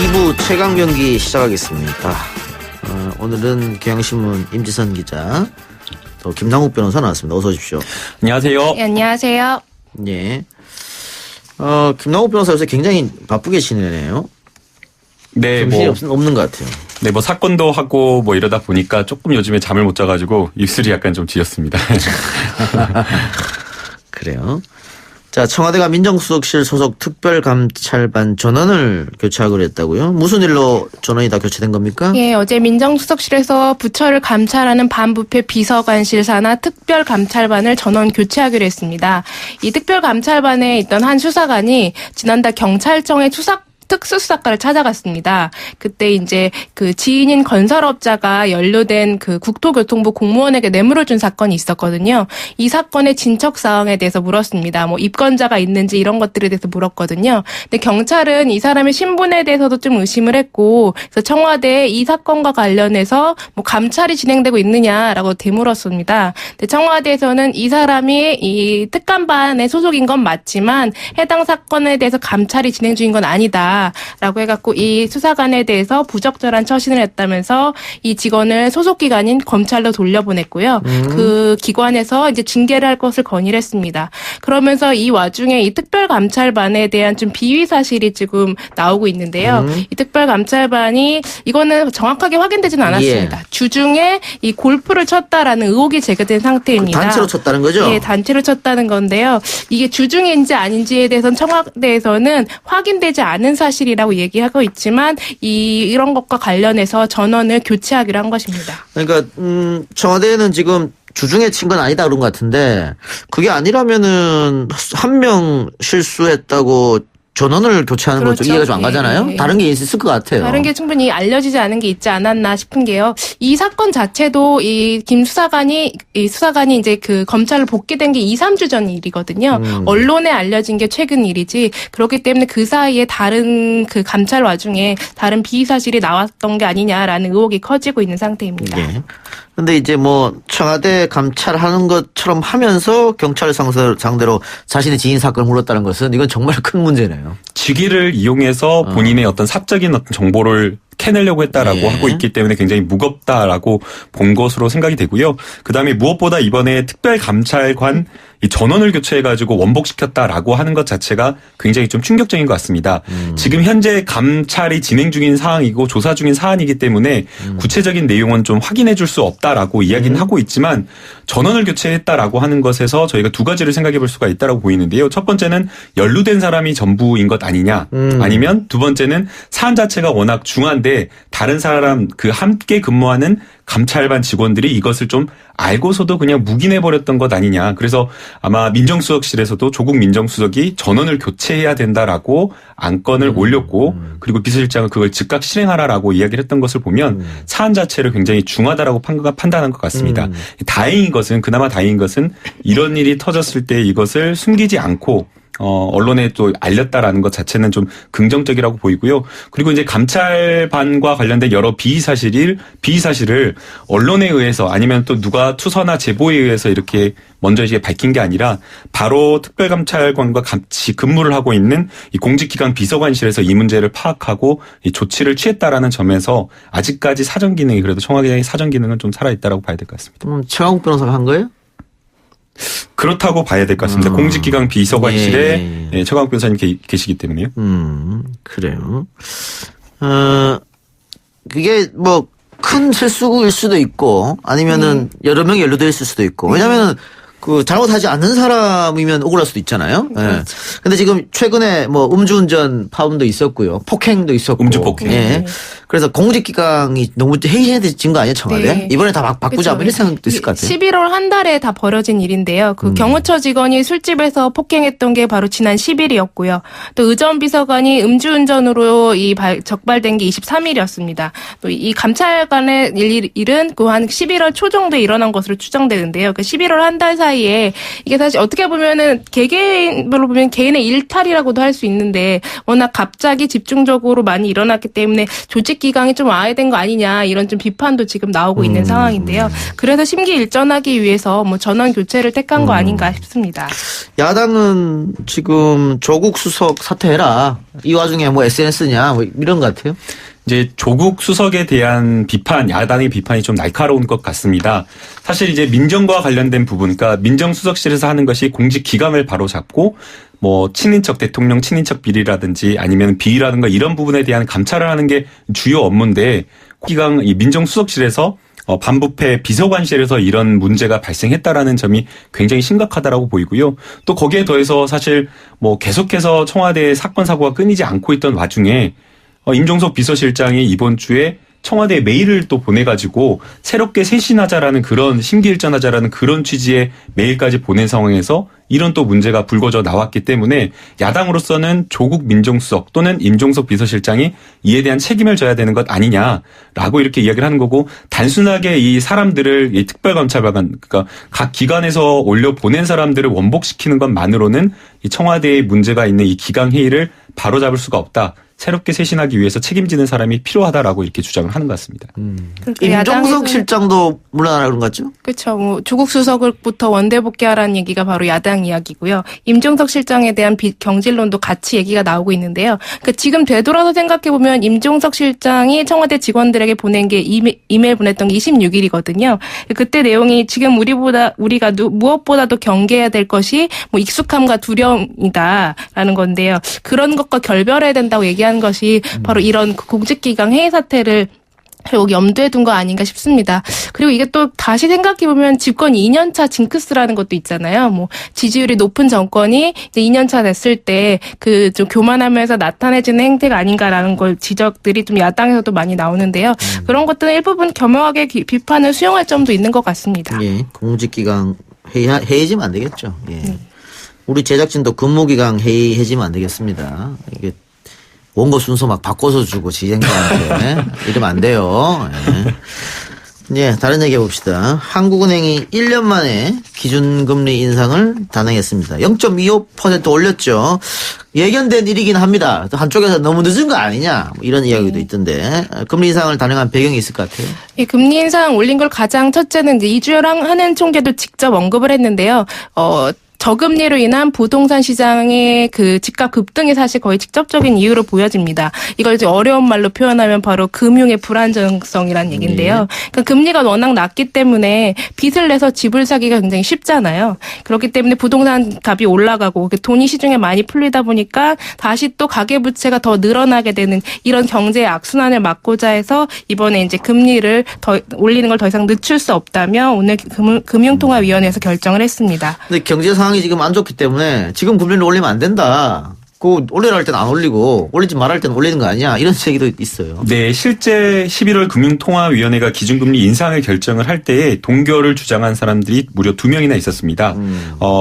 2부 최강 경기 시작하겠습니다. 오늘은 경향신문 임지선 기자, 또 김상욱 변호사 나왔습니다. 어서 오십시오. 안녕하세요. 네, 안녕하세요. 예. 김상욱 변호사 요새 굉장히 바쁘게 지내네요. 네, 정신이 없는 것 같아요. 네, 사건도 하고 이러다 보니까 조금 요즘에 잠을 못 자가지고 입술이 약간 좀 지었습니다. 그래요. 자, 청와대가 민정수석실 소속 특별감찰반 전원을 교체하기로 했다고요? 무슨 일로 전원이 다 교체된 겁니까? 예, 어제 민정수석실에서 부처를 감찰하는 반부패 비서관실 산하 특별감찰반을 전원 교체하기로 했습니다. 이 특별감찰반에 있던 한 수사관이 지난달 경찰청의 특수수사과를 찾아갔습니다. 그때 이제 그 지인인 건설업자가 연루된 그 국토교통부 공무원에게 뇌물을 준 사건이 있었거든요. 이 사건의 진척 사항에 대해서 물었습니다. 입건자가 있는지 이런 것들에 대해서 물었거든요. 근데 경찰은 이 사람의 신분에 대해서도 좀 의심을 했고, 그래서 청와대에 이 사건과 관련해서 감찰이 진행되고 있느냐라고 되물었습니다. 근데 청와대에서는 이 사람이 이 특감반의 소속인 건 맞지만 해당 사건에 대해서 감찰이 진행 중인 건 아니다. 라고 해갖고 이 수사관에 대해서 부적절한 처신을 했다면서 이 직원을 소속 기관인 검찰로 돌려보냈고요. 그 기관에서 이제 징계를 할 것을 건의를 했습니다. 그러면서 이 와중에 이 특별감찰반에 대한 좀 비위 사실이 지금 나오고 있는데요. 이 특별감찰반이 이거는 정확하게 확인되지는 않았습니다. 예. 주중에 이 골프를 쳤다라는 의혹이 제기된 상태입니다. 단체로 쳤다는 거죠? 예, 단체로 쳤다는 건데요. 이게 주중인지 아닌지에 대해서는 청와대에서는 확인되지 않은 사실이라고 얘기하고 있지만 이런 것과 관련해서 전원을 교체하기로 한 것입니다. 그러니까 청와대는 지금 주중에 친 건 아니다 그런 것 같은데, 그게 아니라면은 한 명 실수했다고 전원을 교체하는 건 좀 그렇죠. 이해가 좀 안 가잖아요. 예. 다른 게 있을 것 같아요. 다른 게 충분히 알려지지 않은 게 있지 않았나 싶은 게요. 이 사건 자체도 이 김 수사관이 이제 그 검찰로 복귀된 게 2, 3주 전 일이거든요. 언론에 알려진 게 최근 일이지. 그렇기 때문에 그 사이에 다른 그 감찰 와중에 다른 비위 사실이 나왔던 게 아니냐라는 의혹이 커지고 있는 상태입니다. 예. 근데 이제 청와대 감찰하는 것처럼 하면서 경찰 상대로 자신의 지인 사건을 물었다는 것은 이건 정말 큰 문제네요. 직위를 이용해서 본인의 어떤 사적인 어떤 정보를 캐내려고 했다라고 예. 하고 있기 때문에 굉장히 무겁다라고 본 것으로 생각이 되고요. 그다음에 무엇보다 이번에 특별감찰관 이 전원을 교체해가지고 원복시켰다라고 하는 것 자체가 굉장히 좀 충격적인 것 같습니다. 지금 현재 감찰이 진행 중인 사항이고 조사 중인 사안이기 때문에 구체적인 내용은 좀 확인해 줄 수 없다라고 이야기는 하고 있지만, 전원을 교체했다라고 하는 것에서 저희가 두 가지를 생각해 볼 수가 있다라고 보이는데요. 첫 번째는 연루된 사람이 전부인 것 아니냐, 아니면 두 번째는 사안 자체가 워낙 중한데 다른 사람 그 함께 근무하는 감찰반 직원들이 이것을 좀 알고서도 그냥 묵인해버렸던 것 아니냐. 그래서 아마 민정수석실에서도 조국 민정수석이 전원을 교체해야 된다라고 안건을 올렸고, 그리고 비서실장은 그걸 즉각 실행하라라고 이야기를 했던 것을 보면 사안 자체를 굉장히 중하다라고 판단한 것 같습니다. 그나마 다행인 것은 이런 일이 터졌을 때 이것을 숨기지 않고 언론에 또 알렸다라는 것 자체는 좀 긍정적이라고 보이고요. 그리고 이제 감찰반과 관련된 여러 비위 사실을 언론에 의해서 아니면 또 누가 투서나 제보에 의해서 이렇게 먼저 이제 밝힌 게 아니라 바로 특별감찰관과 같이 근무를 하고 있는 이 공직기관 비서관실에서 이 문제를 파악하고 이 조치를 취했다라는 점에서 아직까지 사전 기능이, 그래도 청와대의 사전 기능은 좀 살아있다라고 봐야 될 것 같습니다. 최강욱 변호사가 한 거예요? 그렇다고 봐야 될 것 같습니다. 공직기관 비서관실에 최강욱 변호사님 계시기 때문에요. 그래요. 그게 큰 실수일 수도 있고, 아니면은 여러 명이 연루되어 있을 수도 있고. 왜냐면은 잘못하지 않는 사람이면 억울할 수도 있잖아요. 그렇죠. 예. 근데 지금 최근에 음주운전 파범도 있었고요. 폭행도 있었고. 음주폭행. 예. 그래서 공직기강이 너무 해이해진 거 아니에요, 청와대? 네. 이번에 다 바꾸자, 이런 생각도 있을 것 같아요. 11월 한 달에 다 벌어진 일인데요. 그 경호처 직원이 술집에서 폭행했던 게 바로 지난 10일이었고요. 또 의전비서관이 음주운전으로 적발된 게 23일이었습니다. 또 이 감찰관의 일은 그 한 11월 초 정도에 일어난 것으로 추정되는데요. 그 11월 한 달 사이 사이에 이게 사실 어떻게 보면은 개개인별로 보면 개인의 일탈이라고도 할 수 있는데 워낙 갑자기 집중적으로 많이 일어났기 때문에 조직 기강이 좀 와해된 거 아니냐 이런 좀 비판도 지금 나오고 있는 상황인데요. 그래서 심기일전하기 위해서 뭐 전원 교체를 택한 거 아닌가 싶습니다. 야당은 지금 조국 수석 사퇴해라. 이 와중에 뭐 SNS냐 뭐 이런 것 같아요. 이제 조국 수석에 대한 비판, 야당의 비판이 좀 날카로운 것 같습니다. 사실 이제 민정과 관련된 부분, 그러니까 민정수석실에서 하는 것이 공직 기강을 바로잡고 뭐 친인척 대통령 친인척 비리라든지 아니면 비위라든가 이런 부분에 대한 감찰을 하는 게 주요 업무인데 기강 이 민정수석실에서 반부패 비서관실에서 이런 문제가 발생했다라는 점이 굉장히 심각하다라고 보이고요. 또 거기에 더해서 사실 뭐 계속해서 청와대 사건 사고가 끊이지 않고 있던 와중에 임종석 비서실장이 이번 주에 청와대에 메일을 또 보내가지고 새롭게 쇄신하자라는 그런 심기일전하자라는 그런 취지의 메일까지 보낸 상황에서 이런 또 문제가 불거져 나왔기 때문에 야당으로서는 조국 민정수석 또는 임종석 비서실장이 이에 대한 책임을 져야 되는 것 아니냐라고 이렇게 이야기를 하는 거고 단순하게 이 사람들을 이 특별감찰관 그러니까 각 기관에서 올려 보낸 사람들을 원복시키는 것만으로는 이 청와대에 문제가 있는 이 기강 회의를 바로잡을 수가 없다. 새롭게 쇄신하기 위해서 책임지는 사람이 필요하다라고 이렇게 주장을 하는 것 같습니다. 임종석 실장도 물러나라 그런 것 같죠? 그렇죠. 뭐 조국 수석부터 원대 복귀하라는 얘기가 바로 야당 이야기고요. 임종석 실장에 대한 경질론도 같이 얘기가 나오고 있는데요. 그러니까 지금 되돌아서 생각해 보면 임종석 실장이 청와대 직원들에게 보낸 게 이메일 보냈던 게 26일이거든요. 그때 내용이 지금 우리가 무엇보다도 경계해야 될 것이 뭐 익숙함과 두려움이다라는 건데요. 그런 것과 결별해야 된다고 얘기하는 것이 바로 이런 공직기강 해이 사태를 결국 염두에 둔 거 아닌가 싶습니다. 그리고 이게 또 다시 생각해보면 집권 2년차 징크스라는 것도 있잖아요. 뭐 지지율이 높은 정권이 이제 2년차 됐을 때 그 좀 교만하면서 나타내지는 행태가 아닌가라는 걸 지적들이 좀 야당에서도 많이 나오는데요. 그런 것들은 일부분 겸허하게 비판을 수용할 점도 있는 것 같습니다. 예, 공직기강 해지면 안 되겠죠. 예. 우리 제작진도 근무기강 해지면 안 되겠습니다. 이게 원고 순서 막 바꿔서 주고 지쟁자한테 이러면 안 돼요. 예, 다른 얘기 해봅시다. 한국은행이 1년 만에 기준금리 인상을 단행했습니다. 0.25% 올렸죠. 예견된 일이긴 합니다. 한쪽에서 너무 늦은 거 아니냐 뭐 이런 이야기도 있던데 금리 인상을 단행한 배경이 있을 것 같아요. 예, 금리 인상 올린 걸 가장 첫째는 이제 이주영 한은 총재도 직접 언급을 했는데요. 저금리로 인한 부동산 시장의 그 집값 급등이 사실 거의 직접적인 이유로 보여집니다. 이걸 이제 어려운 말로 표현하면 바로 금융의 불안정성이라는 얘기인데요. 그러니까 금리가 워낙 낮기 때문에 빚을 내서 집을 사기가 굉장히 쉽잖아요. 그렇기 때문에 부동산 값이 올라가고 돈이 시중에 많이 풀리다 보니까 다시 또 가계부채가 더 늘어나게 되는 이런 경제의 악순환을 막고자 해서 이번에 이제 금리를 더 올리는 걸 더 이상 늦출 수 없다며 오늘 금융통화위원회에서 결정을 했습니다. 근데 경제 상황이 지금 안 좋기 때문에 지금 금리를 올리면 안 된다. 그 올리라 할 때는 안 올리고 올리지 말할 때는 올리는 거 아니야 이런 얘기도 있어요. 네, 실제 11월 금융통화위원회가 기준금리 인상을 결정을 할 때에 동결을 주장한 사람들이 무려 2명이나 있었습니다.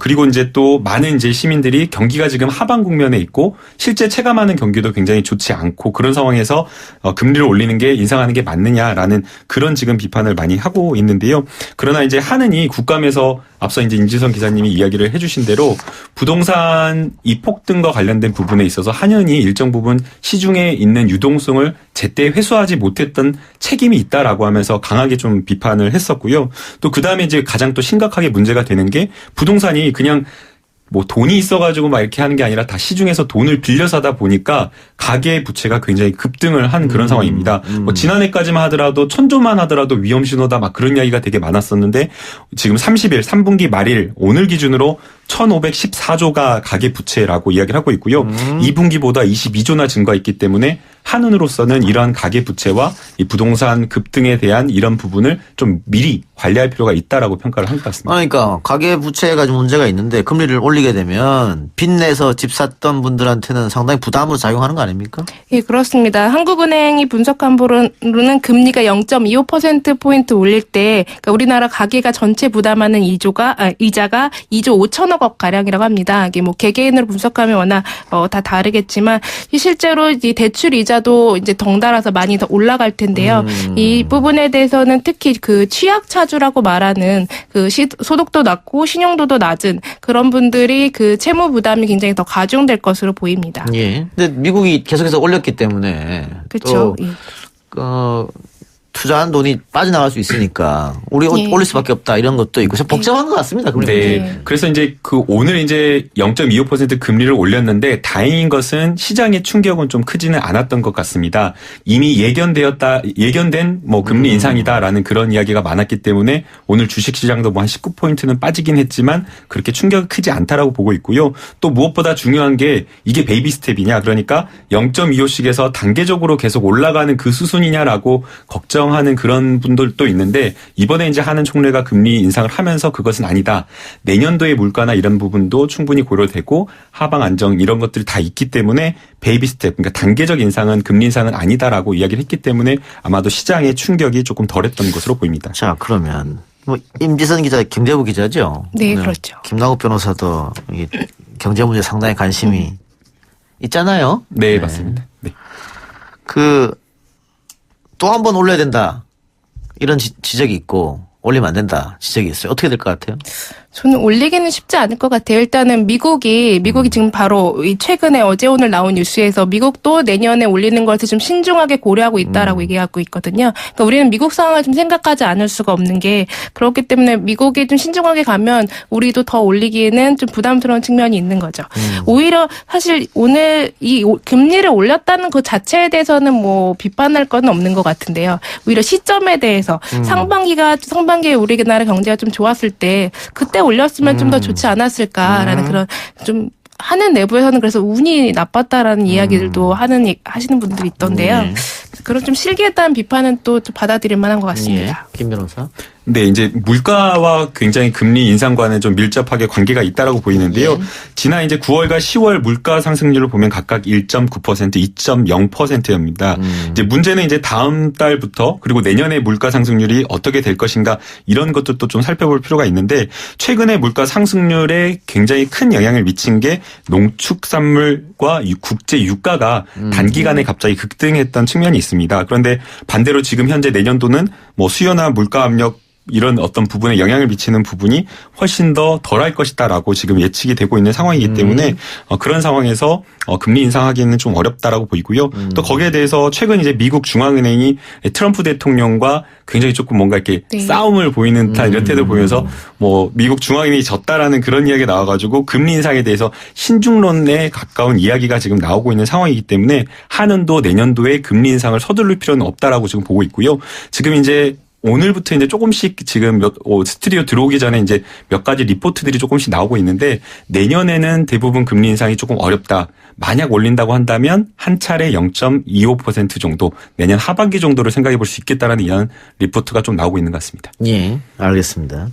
그리고 이제 또 많은 이제 시민들이 경기가 지금 하방 국면에 있고 실제 체감하는 경기도 굉장히 좋지 않고 그런 상황에서 금리를 올리는 게 인상하는 게 맞느냐라는 그런 지금 비판을 많이 하고 있는데요. 그러나 이제 한은이 국감에서 앞서 이제 임지선 기자님이 이야기를 해주신 대로 부동산 이 폭등과 관련된 부분에 있어서 한은이 일정 부분 시중에 있는 유동성을 제때 회수하지 못했던 책임이 있다라고 하면서 강하게 좀 비판을 했었고요. 또 그다음에 이제 가장 또 심각하게 문제가 되는 게 부동산이 그냥 뭐 돈이 있어가지고 막 이렇게 하는 게 아니라 다 시중에서 돈을 빌려 사다 보니까 가계 부채가 굉장히 급등을 한 그런 상황입니다. 뭐 지난해까지만 하더라도 천조만 하더라도 위험 신호다 막 그런 이야기가 되게 많았었는데 지금 30일 3분기 말일 오늘 기준으로 1,514조가 가계 부채라고 이야기를 하고 있고요. 2분기보다 22조나 증가했기 때문에 한은으로서는 이러한 가계 부채와 이 부동산 급등에 대한 이런 부분을 좀 미리 관리할 필요가 있다라고 평가를 한 것 같습니다. 그러니까 가계 부채가 좀 문제가 있는데 금리를 올리게 되면 빚내서 집 샀던 분들한테는 상당히 부담으로 작용하는 거 아닙니까? 예, 그렇습니다. 한국은행이 분석한 바로는 금리가 0.25%포인트 올릴 때 그러니까 우리나라 가계가 전체 부담하는 이자가 2조 5천억 원 가량이라고 합니다. 이게 뭐 개개인으로 분석하면 워낙 다 다르겠지만 실제로 이 대출 이자 이자도 이제 덩달아서 많이 더 올라갈 텐데요. 이 부분에 대해서는 특히 그 취약차주라고 말하는 그 소득도 낮고 신용도도 낮은 그런 분들이 그 채무 부담이 굉장히 더 가중될 것으로 보입니다. 예. 근데 미국이 계속해서 올렸기 때문에 그렇죠. 또 투자한 돈이 빠져나갈 수 있으니까 우리 예. 올릴 수밖에 없다 이런 것도 있고 좀 복잡한 것 같습니다. 네. 그래서 이제 오늘 이제 0.25% 금리를 올렸는데 다행인 것은 시장의 충격은 좀 크지는 않았던 것 같습니다. 이미 예견된 뭐 금리 인상이다라는 그런 이야기가 많았기 때문에 오늘 주식 시장도 뭐 한 19포인트는 빠지긴 했지만 그렇게 충격이 크지 않다라고 보고 있고요. 또 무엇보다 중요한 게 이게 베이비 스텝이냐 그러니까 0.25씩에서 단계적으로 계속 올라가는 그 수순이냐라고 걱정하는 그런 분들도 있는데 이번에 이제 하는 총리가 금리 인상을 하면서 그것은 아니다. 내년도의 물가나 이런 부분도 충분히 고려되고 하방 안정 이런 것들이 다 있기 때문에 베이비 스텝 그러니까 단계적 인상은 금리 인상은 아니다라고 이야기를 했기 때문에 아마도 시장의 충격이 조금 덜했던 것으로 보입니다. 자 그러면 뭐 임지선 기자 경제부 기자죠. 네, 그렇죠. 김남국 변호사도 이 경제 문제 상당히 관심이 있잖아요. 네, 맞습니다. 네. 또 한 번 올려야 된다. 이런 지적이 있고 올리면 안 된다. 지적이 있어요. 어떻게 될 것 같아요? 저는 올리기는 쉽지 않을 것 같아요. 일단은 미국이 지금 바로 이 최근에 어제 오늘 나온 뉴스에서 미국도 내년에 올리는 것을 좀 신중하게 고려하고 있다라고 얘기하고 있거든요. 그러니까 우리는 미국 상황을 좀 생각하지 않을 수가 없는 게 그렇기 때문에 미국이 좀 신중하게 가면 우리도 더 올리기에는 좀 부담스러운 측면이 있는 거죠. 오히려 사실 오늘 이 금리를 올렸다는 그 자체에 대해서는 뭐 비판할 건 없는 것 같은데요. 오히려 시점에 대해서 상반기에 우리나라 경제가 좀 좋았을 때 그때 올렸으면 좀 더 좋지 않았을까라는 그런 좀 하는 내부에서는 그래서 운이 나빴다라는 이야기들도 하시는 분들이 있던데요. 그런 좀 실기했다는 비판은 또 받아들일 만한 것 같습니다. 김 변호사. 네, 이제 물가와 굉장히 금리 인상과는 좀 밀접하게 관계가 있다라고 보이는데요. 지난 이제 9월과 10월 물가 상승률을 보면 각각 1.9%, 2.0%입니다. 이제 문제는 이제 다음 달부터 그리고 내년에 물가 상승률이 어떻게 될 것인가 이런 것들도 좀 살펴볼 필요가 있는데 최근에 물가 상승률에 굉장히 큰 영향을 미친 게 농축산물과 국제 유가가 단기간에 갑자기 급등했던 측면이 있습니다. 그런데 반대로 지금 현재 내년도는 뭐 수요나 물가 압력 이런 어떤 부분에 영향을 미치는 부분이 훨씬 더 덜할 것이다라고 지금 예측이 되고 있는 상황이기 때문에 그런 상황에서 금리 인상하기는 좀 어렵다라고 보이고요. 또 거기에 대해서 최근 이제 미국 중앙은행이 트럼프 대통령과 굉장히 조금 뭔가 이렇게 싸움을 보이는 듯한 이런 태도를 보면서 뭐 미국 중앙은행이 졌다라는 그런 이야기가 나와가지고 금리 인상에 대해서 신중론에 가까운 이야기가 지금 나오고 있는 상황이기 때문에 한은도 내년도에 금리 인상을 서두를 필요는 없다라고 지금 보고 있고요. 지금 이제 오늘부터 이제 조금씩 지금 스튜디오 들어오기 전에 이제 몇 가지 리포트들이 조금씩 나오고 있는데 내년에는 대부분 금리 인상이 조금 어렵다. 만약 올린다고 한다면 한 차례 0.25% 정도 내년 하반기 정도를 생각해 볼 수 있겠다라는 이런 리포트가 좀 나오고 있는 것 같습니다. 예, 알겠습니다.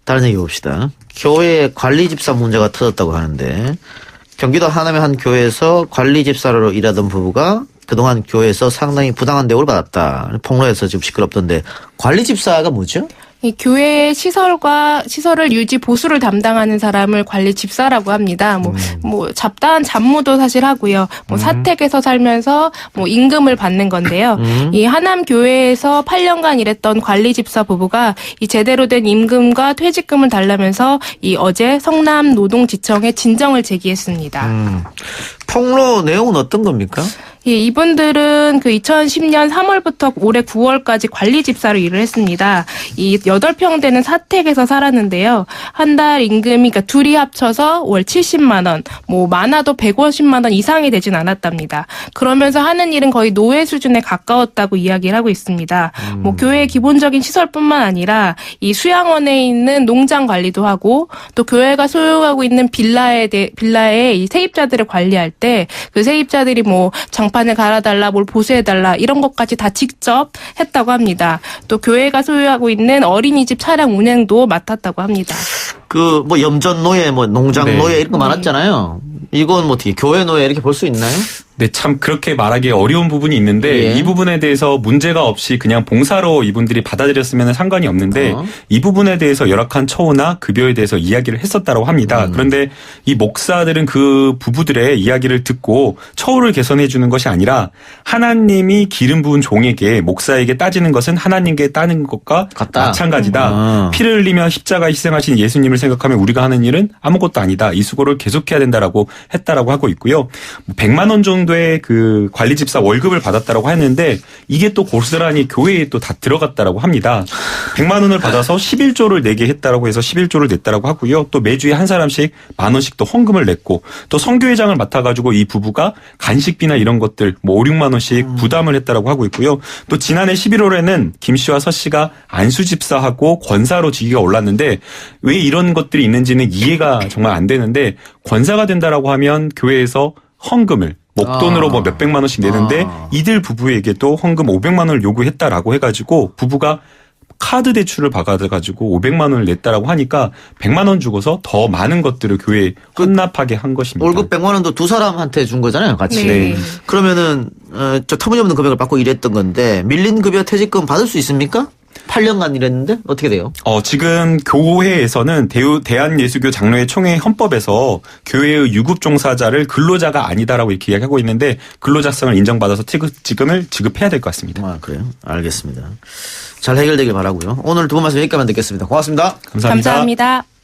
다른 얘기 봅시다. 교회 관리 집사 문제가 터졌다고 하는데 경기도 하남의 한 교회에서 관리 집사로 일하던 부부가 그동안 교회에서 상당히 부당한 대우를 받았다. 폭로해서 지금 시끄럽던데 관리 집사가 뭐죠? 이 교회의 시설을 유지 보수를 담당하는 사람을 관리 집사라고 합니다. 뭐 잡다한 잡무도 사실 하고요. 뭐 사택에서 살면서 뭐 임금을 받는 건데요. 이 하남 교회에서 8년간 일했던 관리 집사 부부가 이 제대로 된 임금과 퇴직금을 달라면서 이 어제 성남 노동지청에 진정을 제기했습니다. 폭로 내용은 어떤 겁니까? 예, 이분들은 그 2010년 3월부터 올해 9월까지 관리 집사로 일을 했습니다. 이 8평 되는 사택에서 살았는데요. 한 달 임금이 그러니까 둘이 합쳐서 월 70만 원, 뭐 많아도 150만 원 이상이 되진 않았답니다. 그러면서 하는 일은 거의 노예 수준에 가까웠다고 이야기를 하고 있습니다. 뭐 교회의 기본적인 시설뿐만 아니라 이 수양원에 있는 농장 관리도 하고 또 교회가 소유하고 있는 빌라의 이 세입자들을 관리할 때 그 세입자들이 뭐 장판을 갈아달라, 뭘 보수해달라 이런 것까지 다 직접 했다고 합니다. 또 교회가 소유하고 있는 어린이집 차량 운행도 맡았다고 합니다. 뭐 염전 노예, 뭐 농장 노예 이런 거 많았잖아요. 이건 뭐 어떻게 교회 노예 이렇게 볼 수 있나요? 네, 참 그렇게 말하기 어려운 부분이 있는데 예. 이 부분에 대해서 문제가 없이 그냥 봉사로 이분들이 받아들였으면 상관이 없는데 이 부분에 대해서 열악한 처우나 급여에 대해서 이야기를 했었다고 합니다. 그런데 이 목사들은 그 부부들의 이야기를 듣고 처우를 개선해 주는 것이 아니라 하나님이 기름 부은 종에게 목사에게 따지는 것은 하나님께 따는 것과 같다. 마찬가지다. 피를 흘리며 십자가 희생하신 예수님을 생각하면 우리가 하는 일은 아무것도 아니다. 이 수고를 계속해야 된다라고 했다라고 하고 있고요. 100만 원 정도의 그 관리 집사 월급을 받았다라고 했는데 이게 또 고스란히 교회에 또 다 들어갔다라고 합니다. 100만 원을 받아서 11조를 내게 했다라고 해서 11조를 냈다라고 하고요. 또 매주에 한 사람씩 10,000원씩 또 헌금을 냈고 또 선교회장을 맡아가지고 이 부부가 간식비나 이런 것들 뭐 5, 6만 원씩 부담을 했다라고 하고 있고요. 또 지난해 11월에는 김 씨와 서 씨가 안수 집사하고 권사로 직위가 올랐는데 왜 이런 것들이 있는지는 이해가 정말 안 되는데 권사가 된다라고 하면 교회에서 헌금을 목돈으로 뭐 몇백만 원씩 내는데 이들 부부에게도 헌금 500만 원을 요구했다라고 해가지고 부부가 카드 대출을 받아가지고 500만 원을 냈다라고 하니까 100만 원 주고서 더 많은 것들을 교회에 헌납하게 한 것입니다. 월급 100만 원도 두 사람한테 준 거잖아요, 같이. 네. 그러면은 저 터무니없는 금액을 받고 일했던 건데 밀린 급여 퇴직금 받을 수 있습니까? 8년간 일했는데 어떻게 돼요? 지금 교회에서는 대한예수교 장로회 총회 헌법에서 교회의 유급 종사자를 근로자가 아니다라고 이렇게 이야기하고 있는데 근로자성을 인정받아서 퇴직금을 지급해야 될 것 같습니다. 아, 그래요? 알겠습니다. 잘 해결되길 바라고요. 오늘 두 분 말씀 여기까지만 듣겠습니다. 고맙습니다. 감사합니다. 감사합니다.